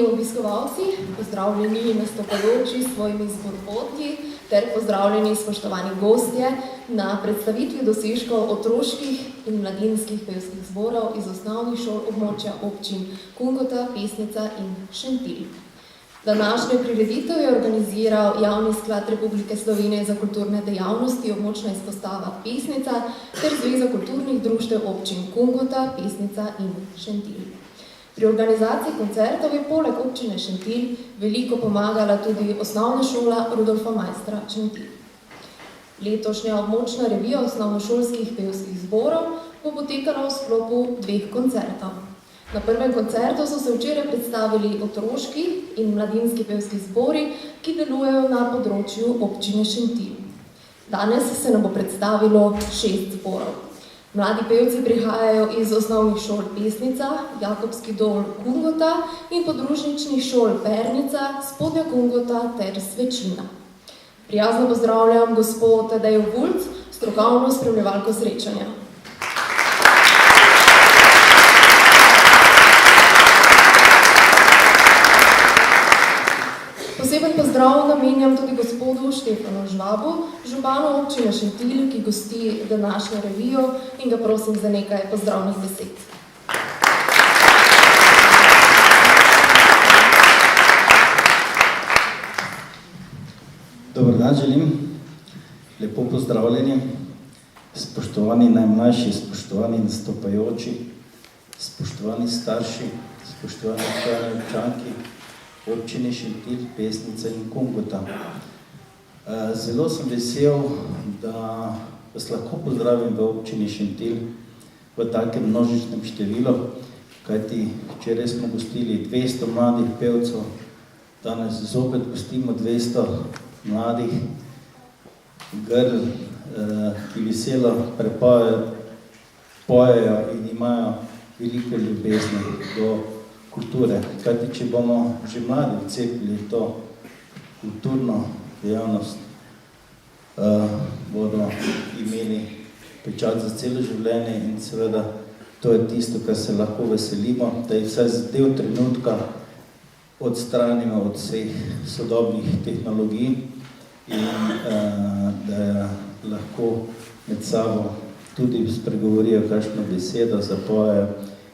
Spoštovani obiskovalci, pozdravljeni nastopajoči s svojimi zborovodji ter pozdravljeni spoštovani gostje na predstavitvi dosežkov otroških in mladinskih pevskih zborov iz osnovnih šol območja občin Kungota, Pesnica in Šentilj. Današnjo prireditev je organiziral Javni sklad Republike Slovenije za kulturne dejavnosti, območna izpostava Pesnica ter Zveza kulturnih društev občin Kungota, Pesnica in Šentilj. Pri organizaciji koncertov je poleg občine Šentilj veliko pomagala tudi osnovna šola Rudolfa Maistra Šentilj. Letošnja območna revija osnovnošolskih pevskih zborov bo potekala v sklopu 2 koncertov. Na prvem koncertu so se včeraj predstavili otroški in mladinski pevski zbori, ki delujejo na področju občine Šentilj. Danes se nam bo predstavilo 6 zborov. Mladi pevci prihajajo iz osnovnih šol Pesnica, Jakobski dol Kungota in podružničnih šol Pernica, Spodnja Kungota ter Svečina. Prijazno pozdravljam gospod Tadejo Vulc, strokovno spremljevalko srečanja. Poseben pozdrav namenjam tudi gospodu Štefanu Žvabu, županu občine Šentilj, ki gosti današnjo revijo in ga prosim za nekaj pozdravnih besed. Dober dan želim, lepo pozdravljeni, spoštovani najmlajši, spoštovani nastopajoči, spoštovani starši, spoštovani občanki, občine Šentilj, Pesnica in Kungota. Zelo sem vesel, da vas lahko pozdravim v občini Šentilj v takem množičnem številu, kajti včeraj smo gostili 200 mladih pevcev, danes zopet gostimo 200 mladih grl, ki veselo pojejo in imajo veliko ljubezni do kulture. Kajti, če bomo že mladi vcepili to kulturno dejavnost, bodo imeli pečat za celo življenje in seveda to je tisto, kar se lahko veselimo, da jih vsaj za del trenutka odstranimo od vseh sodobnih tehnologij in da lahko med sabo tudi spregovorijo kakšno besedo, zapojejo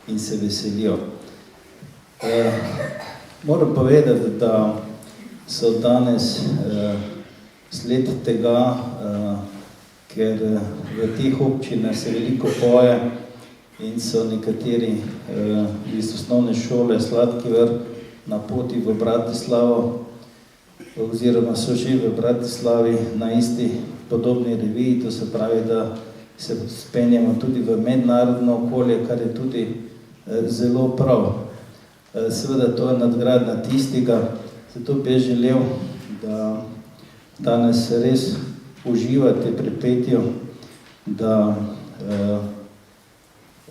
in se veselijo. Moram povedati, da so danes sled tega, ker v teh občinah se veliko poje in so nekateri iz osnovne šole Sladki Vrt na poti v Bratislavo oziroma so že v Bratislavi na isti podobni reviji, to se pravi, da se spenjamo tudi v mednarodno okolje, kar je tudi zelo prav. Seveda to je nadgradnja tistega, zato bi želel, da danes res uživate pri petju, da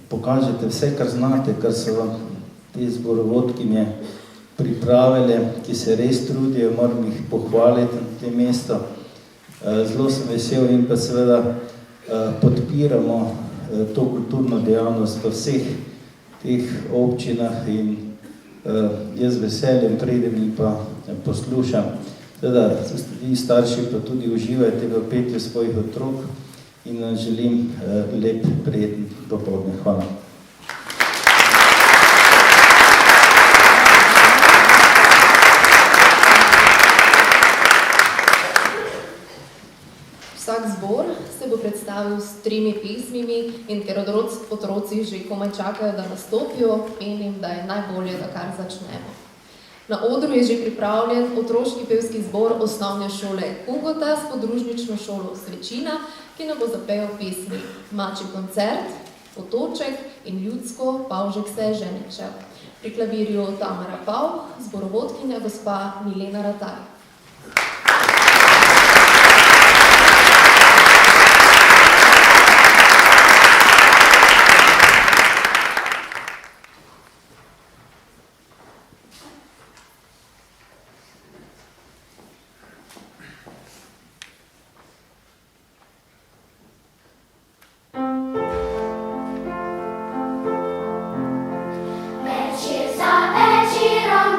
pokažete vse, kar znate, kar so vam te zborovodkinje pripravile, ki se res trudijo, moram jih pohvaliti na tem mestu. Zelo sem vesel in pa seveda podpiramo to kulturno dejavnost v vseh teh občinah in jaz veseljem pridem in pa poslušam. Seveda, vi starši pa tudi uživajte v petju svojih otrok in vam želim lep, prijeten popoldne. Hvala. Vsak zbor se bo predstavil s 3 pesmimi in ker otroci že komaj čakajo, da nastopijo, menim, da je najbolje, da kar začnemo. Na odru je že pripravljen otroški pevski zbor osnovne šole Kungota s podružnično šolo Svečina, ki nam bo zapel pesmi Mačji koncert, Otoček in ljudsko Pavžek se je ženečel. Pri klavirju Tamara Pavh, zborovodkinja gospa Milena Rataj. Večer za večerom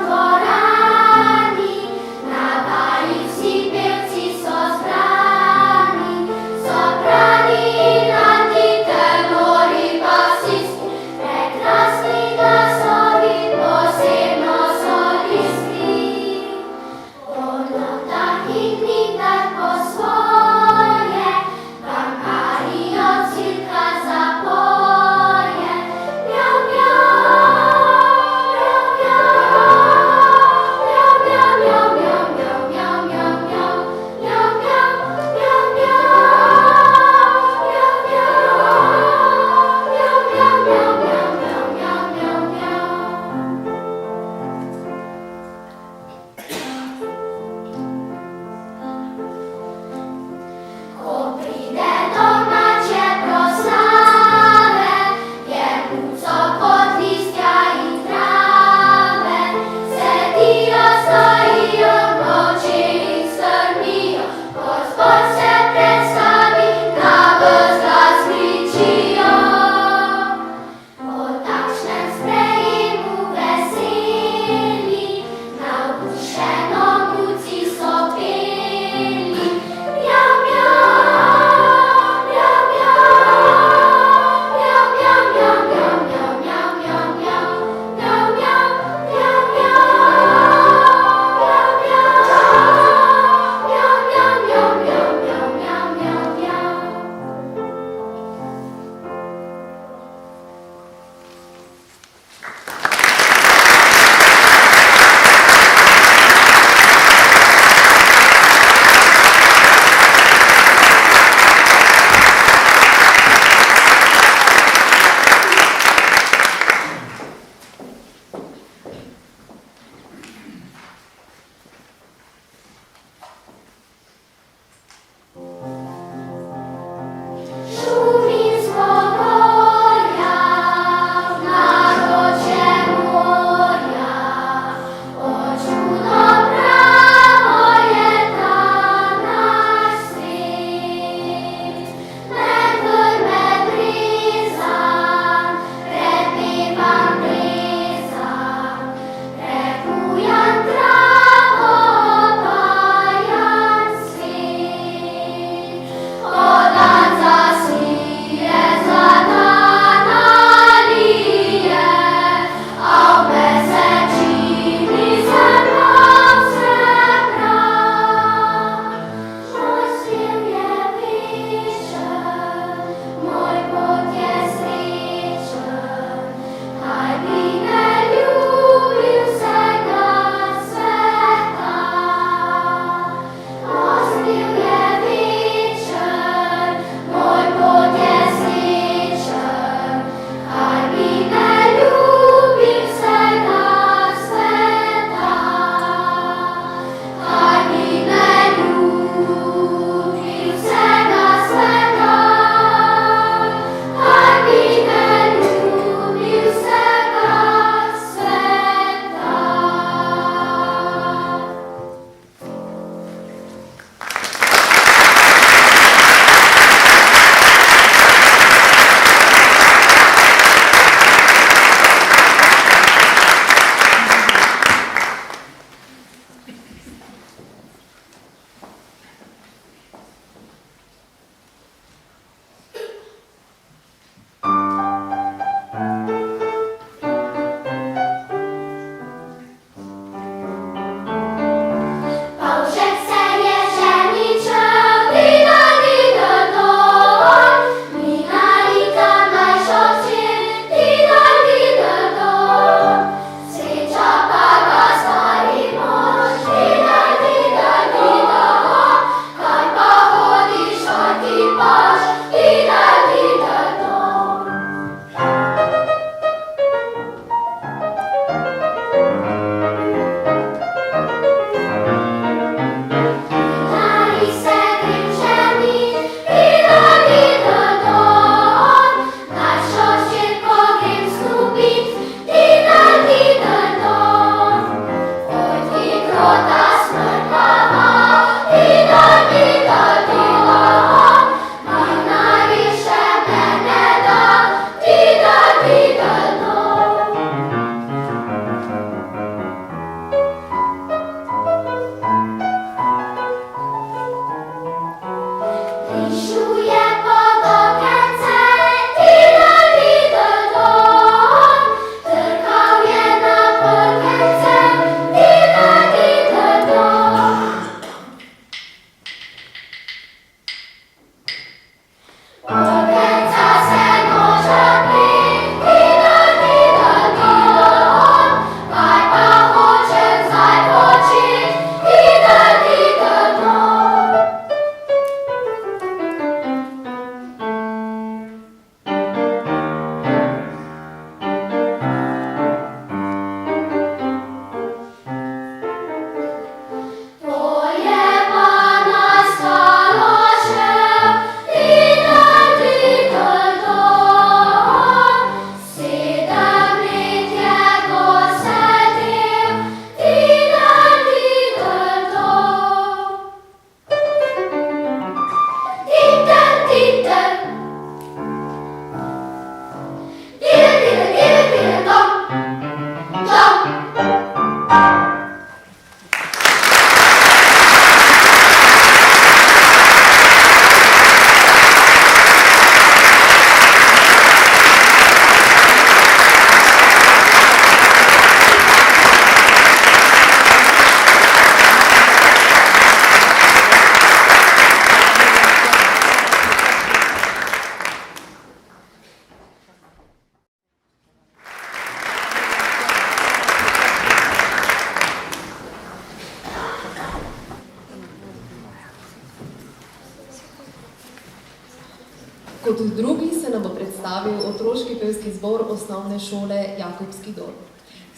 Kot drugi se nam bo predstavil otroški pevski zbor osnovne šole Jakobski dol.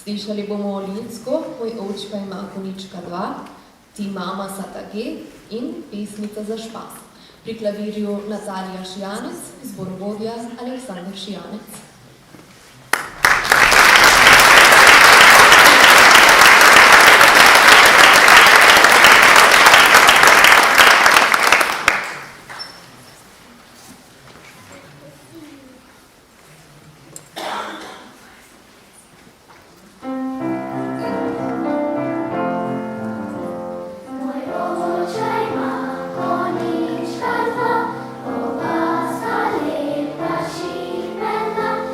Slišali bomo ljudsko Moj očka ima konička 2, Ti mama sata G in Pesmica za špas. Pri klavirju Natalija Šijanec, zborovodja Aleksander Šijanec. Koniczka 2, opaska lepka, silna.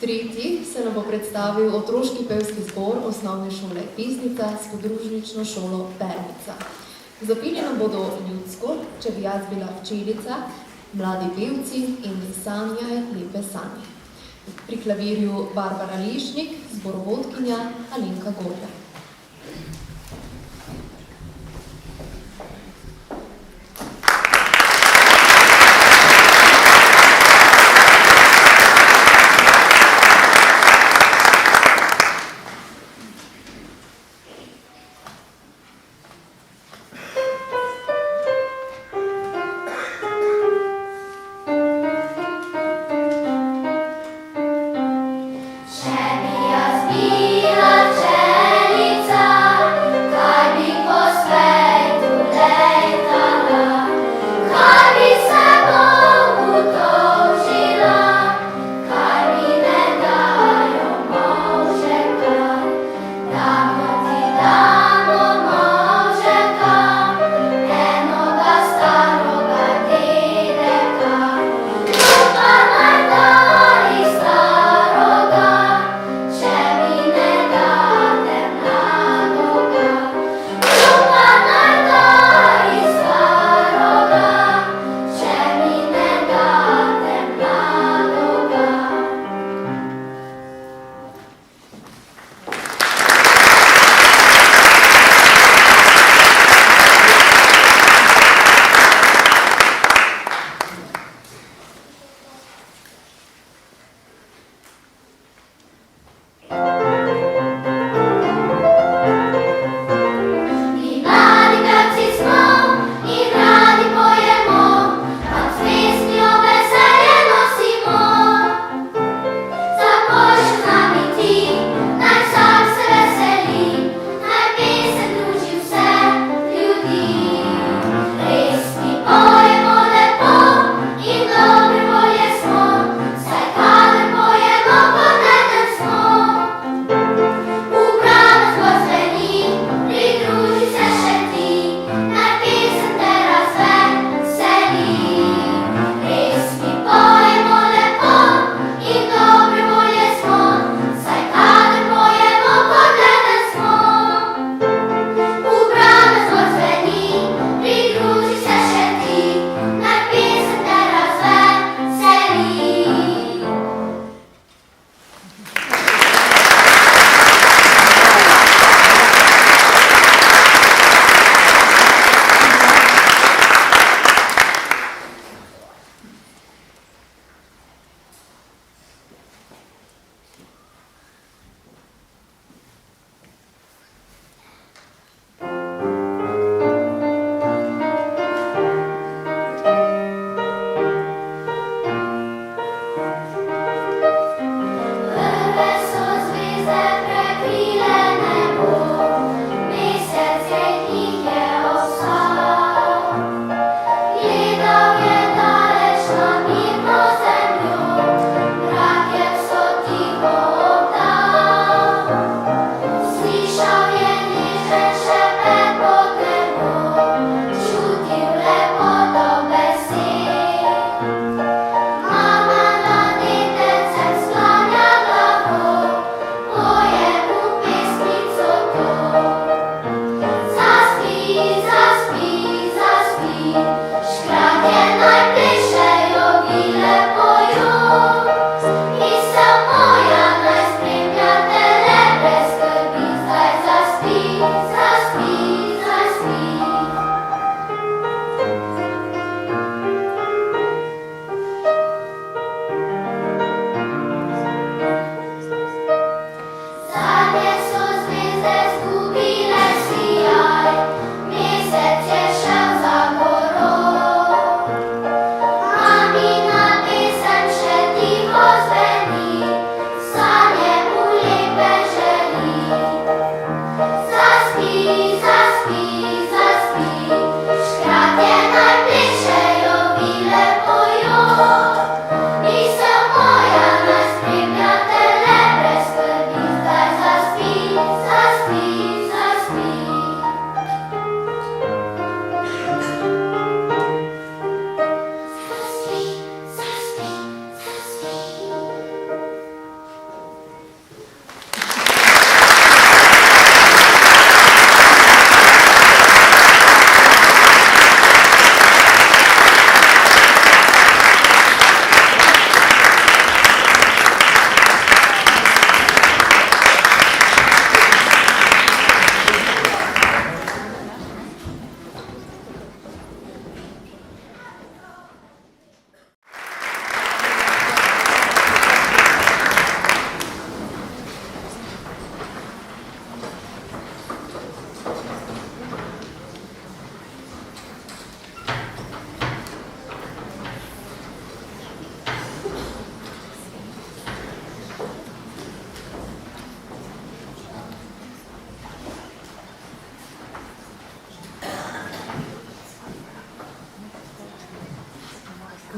Tretji se nam bo predstavil otroški pevski zbor osnovne šole Pisnica s podružnično šolo Pernica. Zapeli nam bodo ljudsko, Če bi jaz bila včelica, Mladi pevci in Sanjaj lepe sanje. Pri klavirju Barbara Lešnik, zborovodkinja Alenka Gorja. Če bi jaz bila včelica,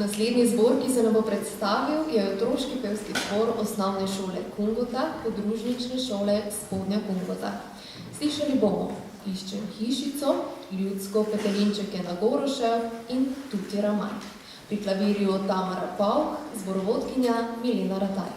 Naslednji zbor, ki se nam bo predstavil, je otroški pevski zbor osnovne šole Kungota, podružnične šole Spodnja Kungota. Slišali bomo Iščem hišico, ljudsko Petelinčeke na Gorošev in Tuti Ramaj. Pri klavirju Tamara Pavk, zborovodkinja Milena Rataj.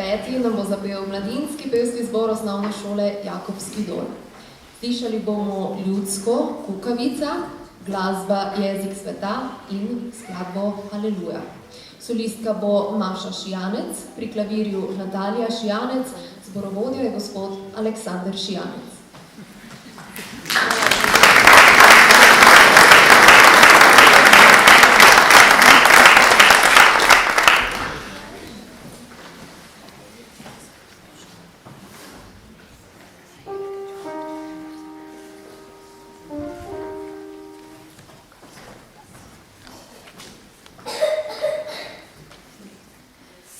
5. nam bo zapel mladinski pevski zbor osnovne šole Jakobski dol. Slišali bomo ljudsko Kukavica, glasba Jezik sveta in skladbo Haleluja. Solistka bo Maša Šijanec, pri klavirju Natalija Šijanec, zborovodja je gospod Aleksander Šijanec.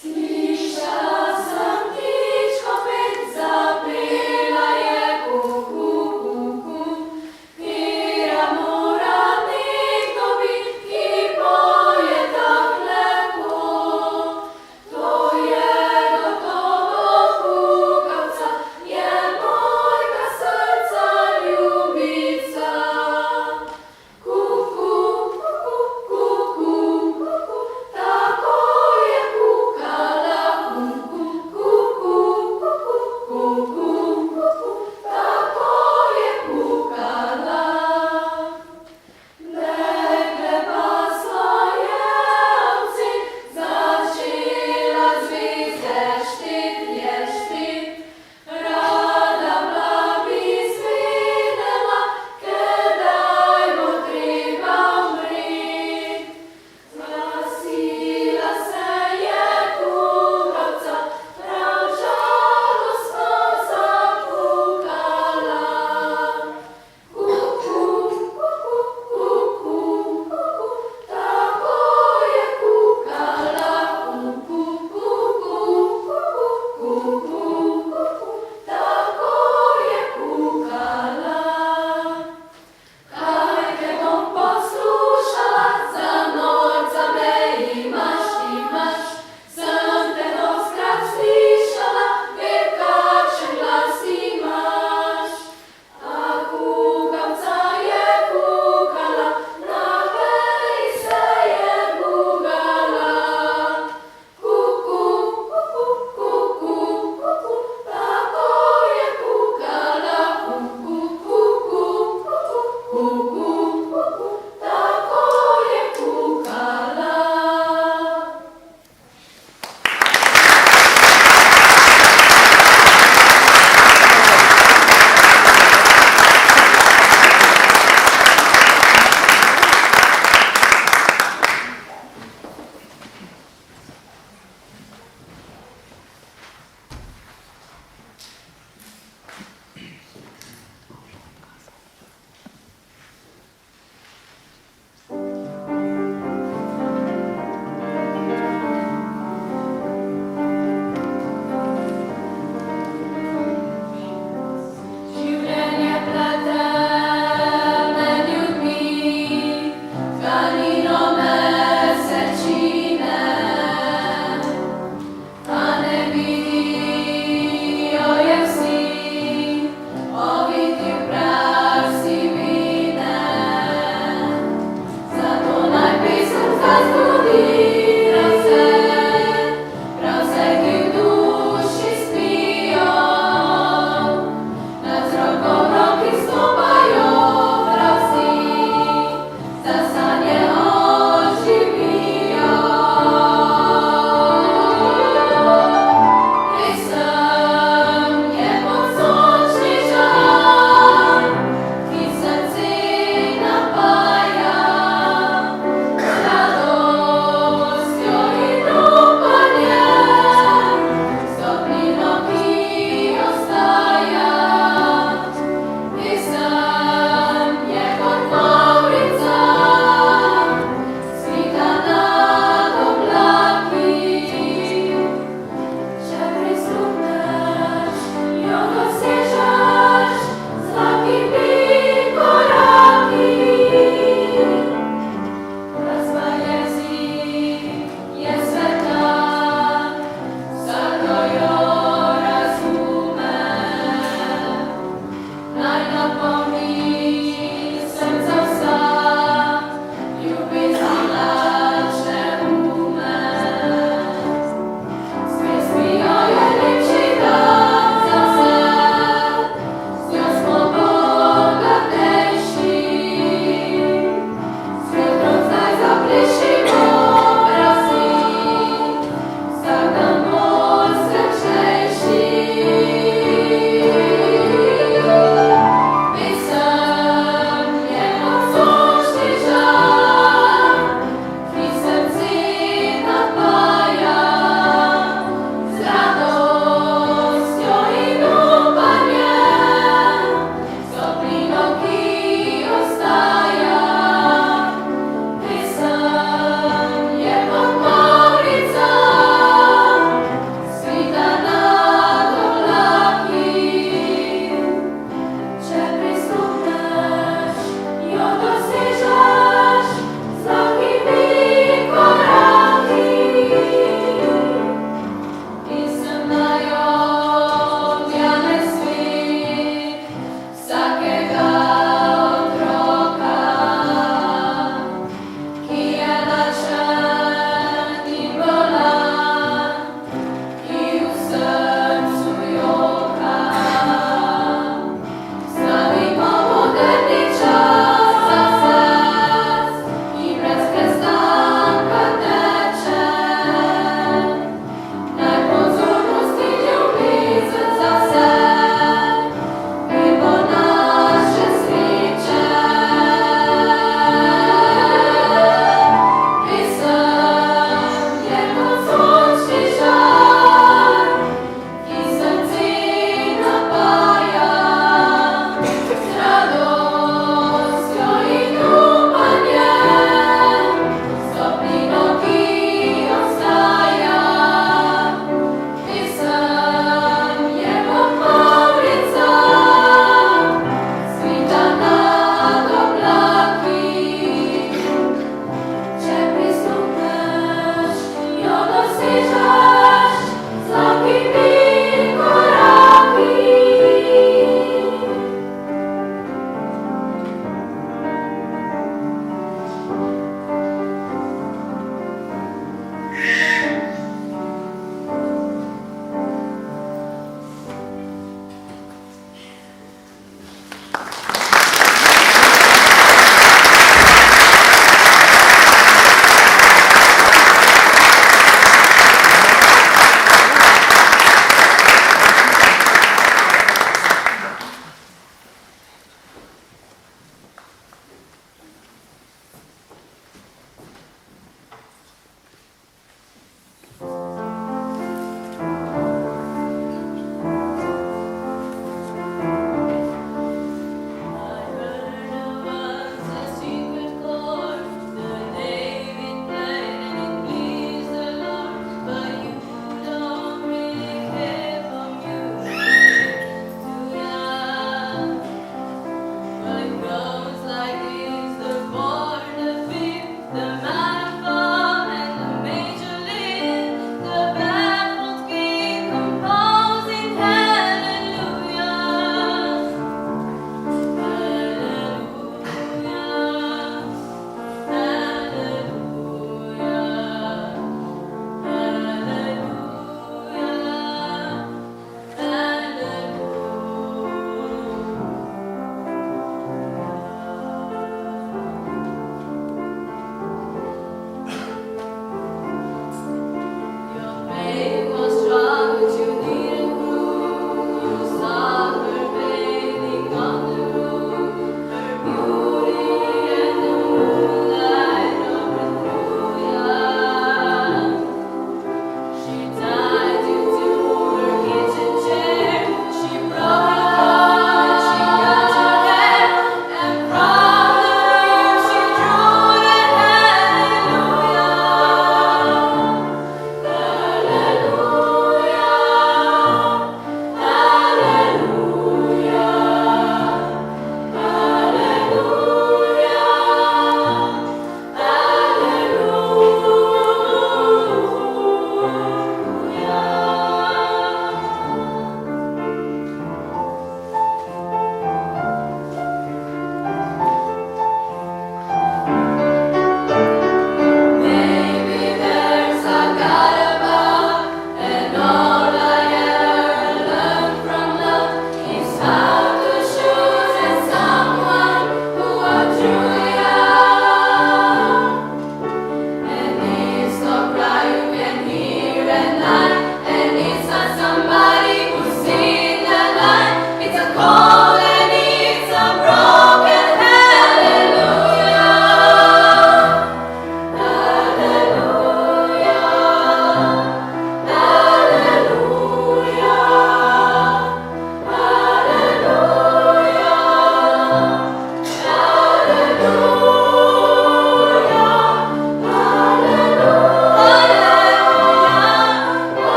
Slišala sem ptičko pet, zapela je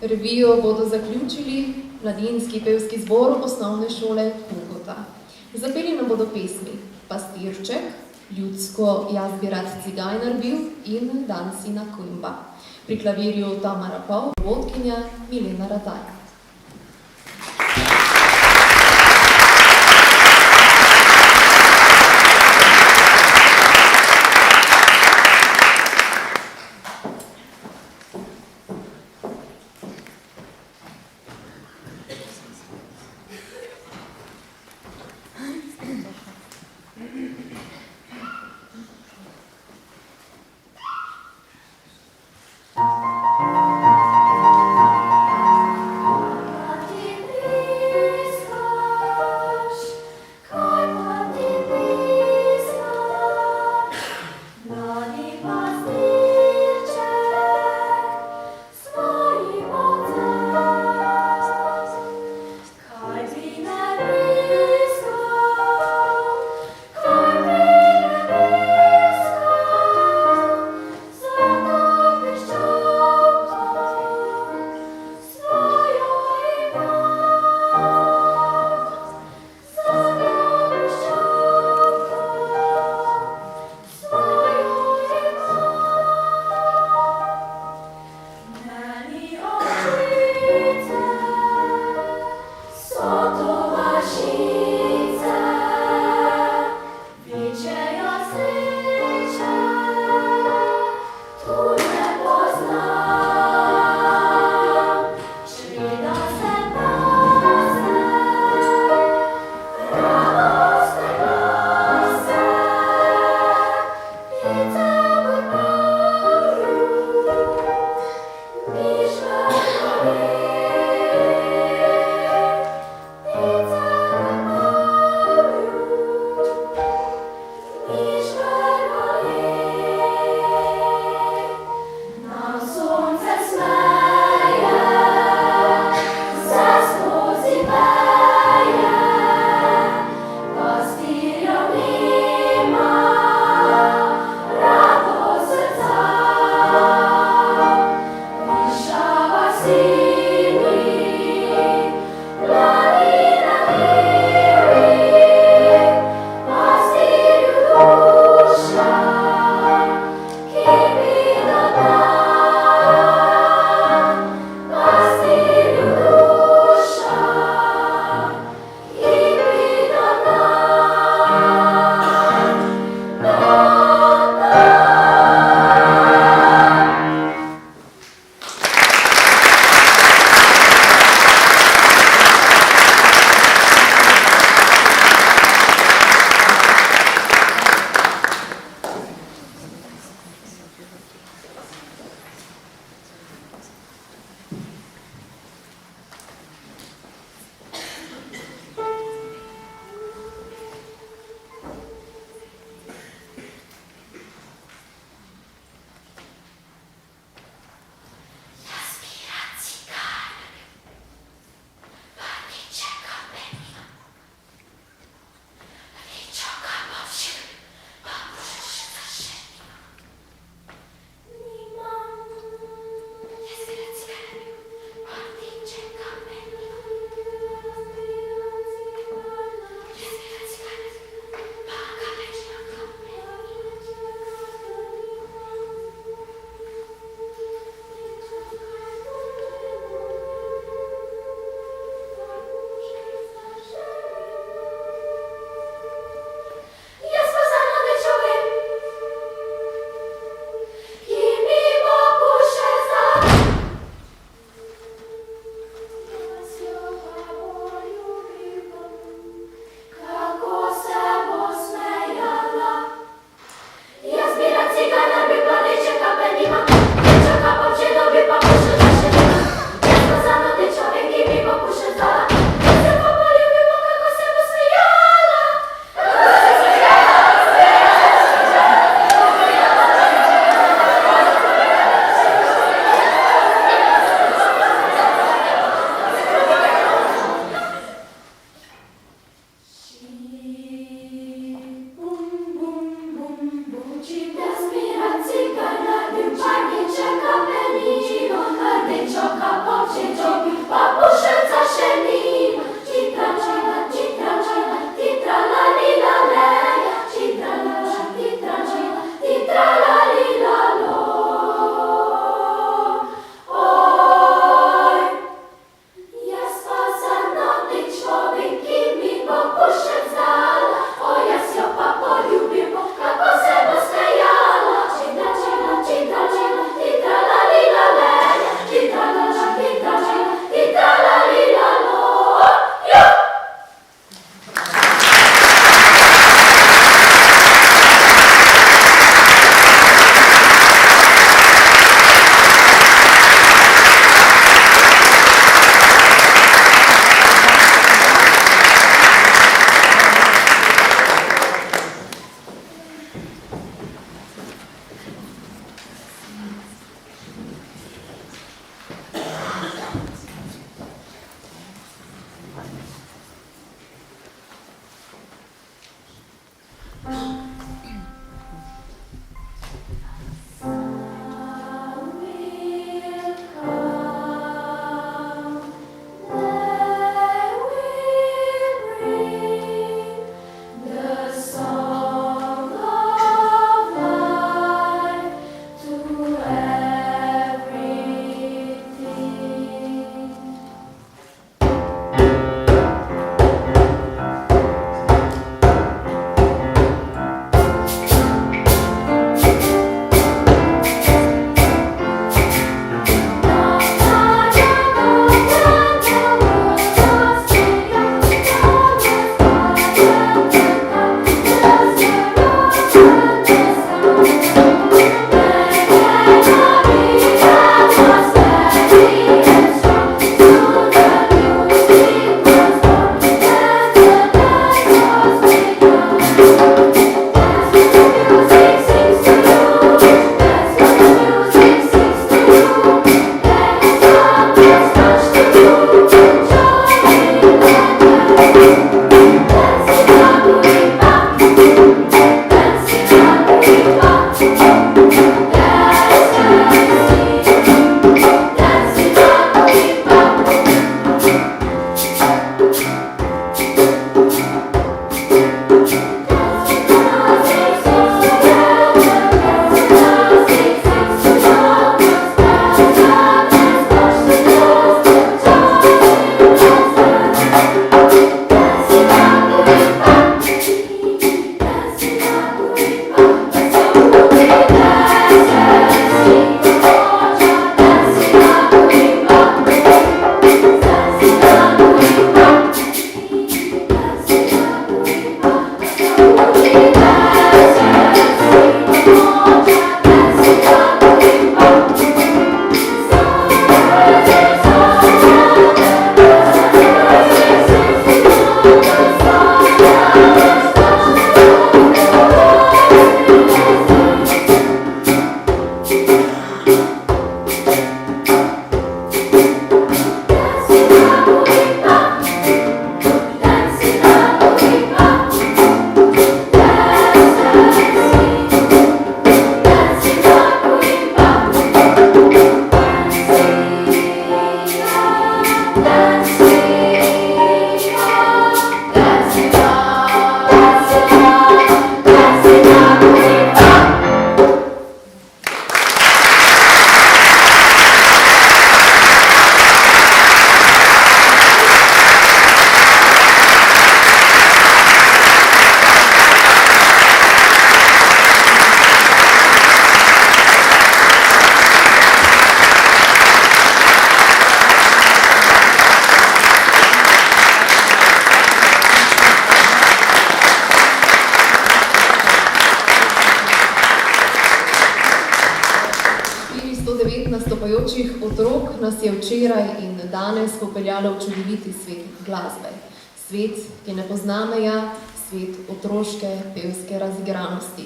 Revijo bodo zaključili mladinski pevski zbor osnovne šole Kungota. Zapeli nam bodo pesmi Pastirček, ljudsko Jaz bi rad cigajnar bil in Danci na Kumba. Pri klavirju Tamara Pavl, vodkinja Milena Rataj. nastopajočih otrok nas je včeraj in danes popeljalo v čudoviti svet glasbe. Svet, ki ne pozna meja, svet otroške pevske razigranosti.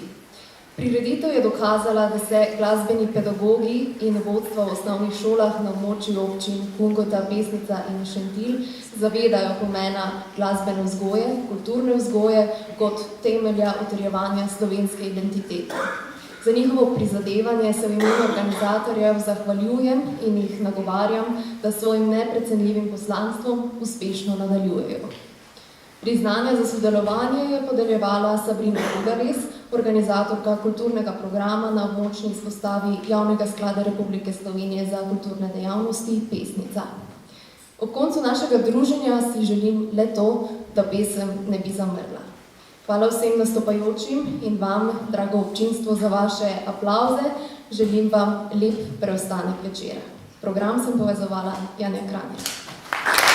Prireditev je dokazala, da se glasbeni pedagogi in vodstva v osnovnih šolah na območju občin Kungota, Pesnica in Šentilj zavedajo pomena glasbene vzgoje, kulturne vzgoje kot temelja utrjevanja slovenske identitete. Za njihovo prizadevanje se v imenu organizatorjev zahvaljujem in jih nagovarjam, da svojim neprecenljivim poslanstvom uspešno nadaljujejo. Priznanja za sodelovanje je podeljevala Sabrina Bugares, organizatorka kulturnega programa na območni izpostavi Javnega sklada Republike Slovenije za kulturne dejavnosti Pesnica. Ob koncu našega druženja si želim le to, da pesem ne bi zamrla. Hvala vsem nastopajočim in vam, drago občinstvo, za vaše aplavze. Želim vam lep preostanek večera. Program sem povezovala Janja Kranjec.